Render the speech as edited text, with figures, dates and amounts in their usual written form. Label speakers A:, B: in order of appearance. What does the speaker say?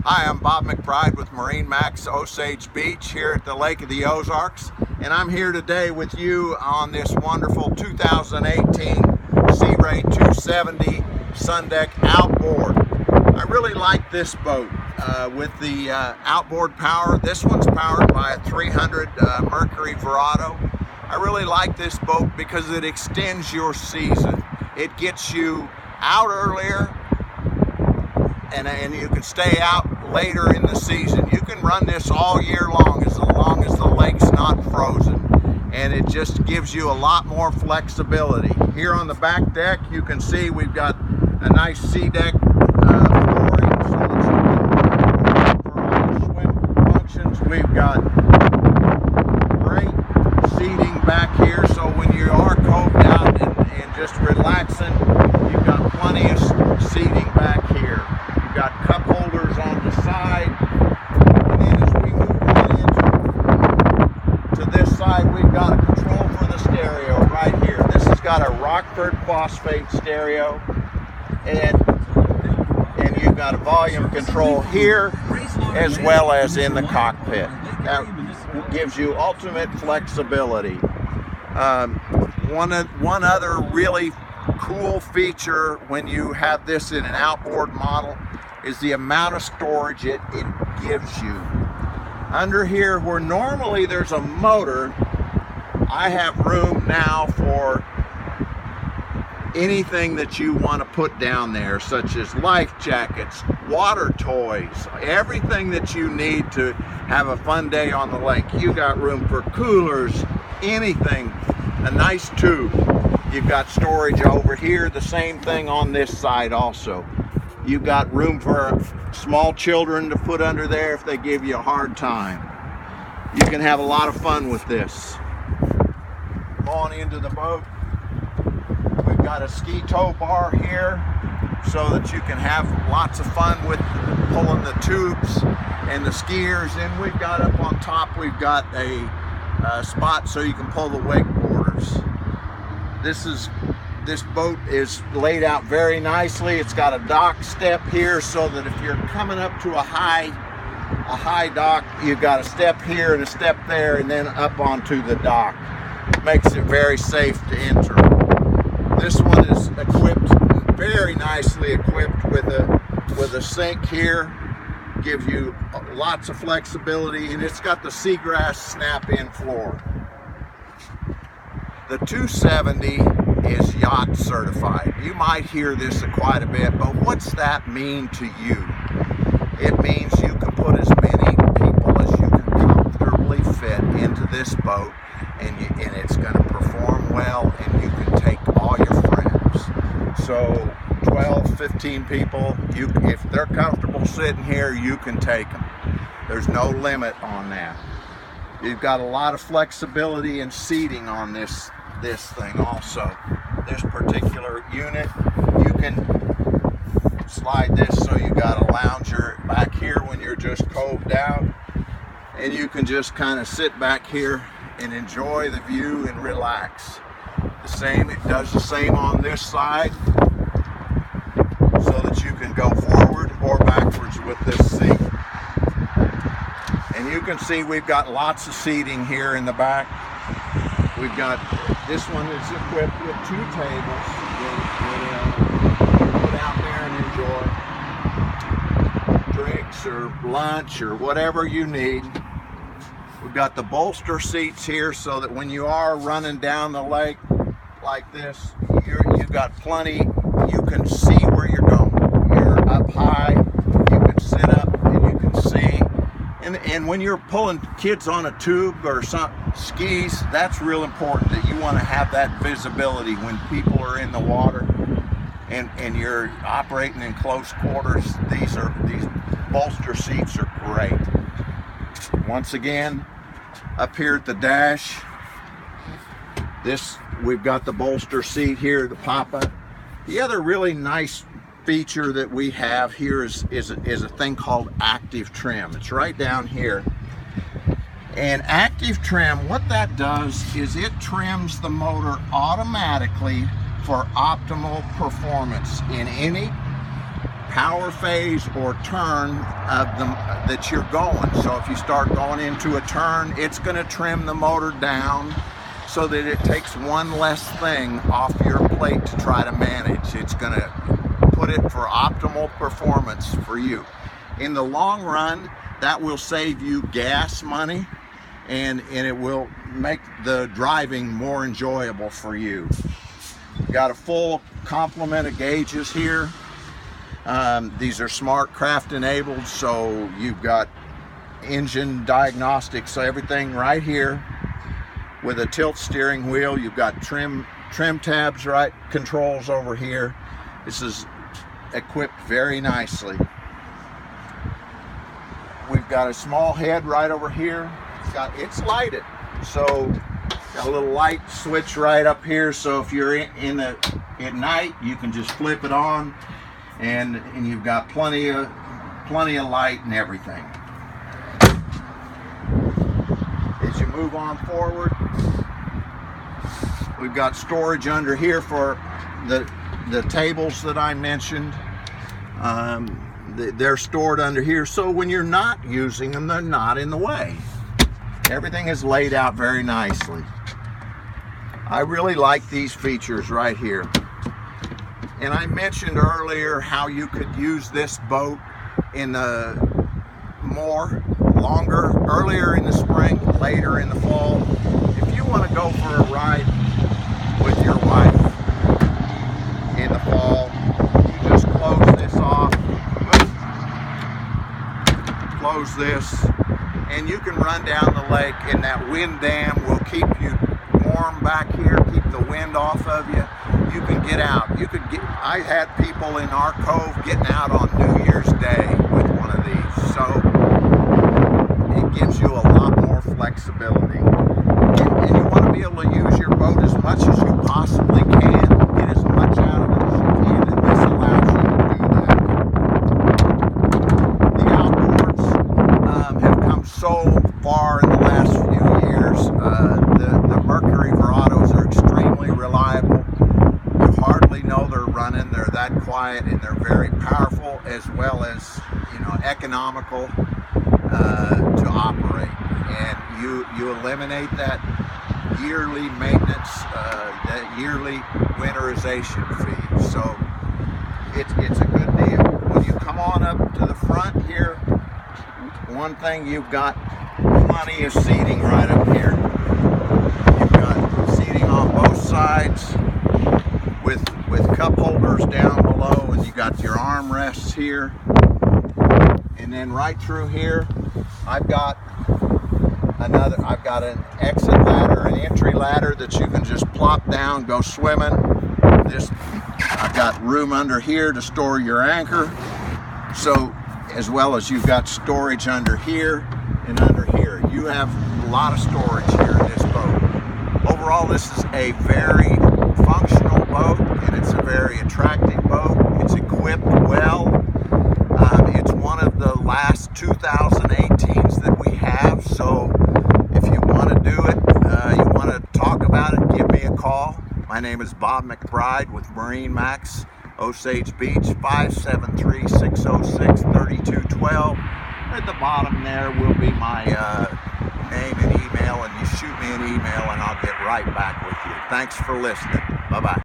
A: Hi, I'm Bob McBride with MarineMax Osage Beach here at the Lake of the Ozarks, and I'm here today with you on this wonderful 2018 Sea Ray 270 Sundeck Outboard. I really like this boat with the outboard power. This one's powered by a 300 Mercury Verado. I really like this boat because it extends your season. It gets you out earlier, and you can stay out later in the season. You can run this all year long as the lake's not frozen, and it just gives you a lot more flexibility. Here on the back deck, you can see we've got a nice sea deck flooring so that you can, for all the swim functions, we've got great seating back here, so when you are coved out and just relaxing, you've got plenty of seating back here. You've got cup holders on the side, and then as we move on into this side, we've got a control for the stereo right here. This has got a Rockford phosphate stereo, and you've got a volume control here as well as in the cockpit. That gives you ultimate flexibility. One other really cool feature when you have this in an outboard model is the amount of storage it gives you. Under here, where normally there's a motor, I have room now for anything that you want to put down there, such as life jackets, water toys, everything that you need to have a fun day on the lake. You got room for coolers, anything, a nice tube. You've got storage over here, the same thing on this side also. You've got room for small children to put under there if they give you a hard time. You can have a lot of fun with this. On into the boat, we've got a ski tow bar here so that you can have lots of fun with pulling the tubes and the skiers. And we've got up on top, we've got a spot so you can pull the wakeboarders. This boat is laid out very nicely. It's got a dock step here so that if you're coming up to a high dock, you've got a step here and a step there and then up onto the dock. Makes it very safe to enter. This one is equipped, very nicely equipped with a sink here. Gives you lots of flexibility, and it's got the seagrass snap-in floor. The 270 is yacht certified. You might hear this quite a bit, but what's that mean to you? It means you can put as many people as you can comfortably fit into this boat, and it's going to perform well, and you can take all your friends. So 12, 15 people, if they're comfortable sitting here, you can take them. There's no limit on that. You've got a lot of flexibility and seating on this thing also. This particular unit, you can slide this so you got a lounger back here when you're just coved out, and you can just kind of sit back here and enjoy the view and relax. It does the same on this side so that you can go forward or backwards with this seat. And you can see we've got lots of seating here in the back. We've got, this one is equipped with 2 tables that you can put out there and enjoy drinks or lunch or whatever you need. We've got the bolster seats here so that when you are running down the lake like this, you've got plenty, you can see where you're going. You're up high, you can sit up and you can see. And when you're pulling kids on a tube or some skis, that's real important, that you want to have that visibility when people are in the water and you're operating in close quarters. These bolster seats are great. Once again, up here at the dash, we've got the bolster seat here, the pop-up. The other really nice feature that we have here is a thing called active trim. It's right down here. And active trim, what that does is it trims the motor automatically for optimal performance in any power phase or turn of that you're going. So if you start going into a turn, it's going to trim the motor down so that it takes one less thing off your plate to try to manage. It's going to put it for optimal performance for you. In the long run, that will save you gas money, and it will make the driving more enjoyable for you. Got a full complement of gauges here. These are smart craft enabled, so you've got engine diagnostics, so everything right here with a tilt steering wheel. You've got trim tabs, right, controls over here. This is equipped very nicely. We've got a small head right over here. It's lighted, so got a little light switch right up here, so if you're at night, you can just flip it on, and you've got plenty of light and everything. As you move on forward, we've got storage under here for the tables that I mentioned. They're stored under here, so when you're not using them, they're not in the way. Everything is laid out very nicely. I really like these features right here. And I mentioned earlier how you could use this boat in the earlier in the spring, later in the fall. If you want to go for a ride with your wife in the fall, you just close this off, close this, and you can run down the lake, and that wind dam will keep you warm back here, keep the wind off of you. You can get out. I had people in our cove getting out on New Year's Day with one of these, so it gives you a lot more flexibility. And you want to be able to use your boat as much as you possibly can, get as much out of it as you can, and this allows you to do that. The Outboards have come so far in the last few years. The Mercury Verados are extremely reliable. You hardly know they're running. They're that quiet, and they're very powerful, as well as, economical to operate. And you eliminate that yearly maintenance, that yearly winterization fee. So it's a good deal. When you come on up to the front here, one thing, you've got plenty of seating right up here. You've got seating on both sides with cup holders down below, and you got your armrests here. And then right through here, I've got an exit ladder, an entry ladder that you can just plop down, go swimming. I've got room under here to store your anchor. So, as well as you've got storage under here and under here. You have a lot of storage here in this boat. Overall, this is a very functional boat, and it's a very attractive boat. It's equipped well. It's one of the last 2018s that we have, so if you want to do it, you want to talk about it, give me a call. My name is Bob McBride with MarineMax, Osage Beach, 573-606-3212. At the bottom there will be my name and email, and you shoot me an email and I'll get right back with you. Thanks for listening. Bye-bye.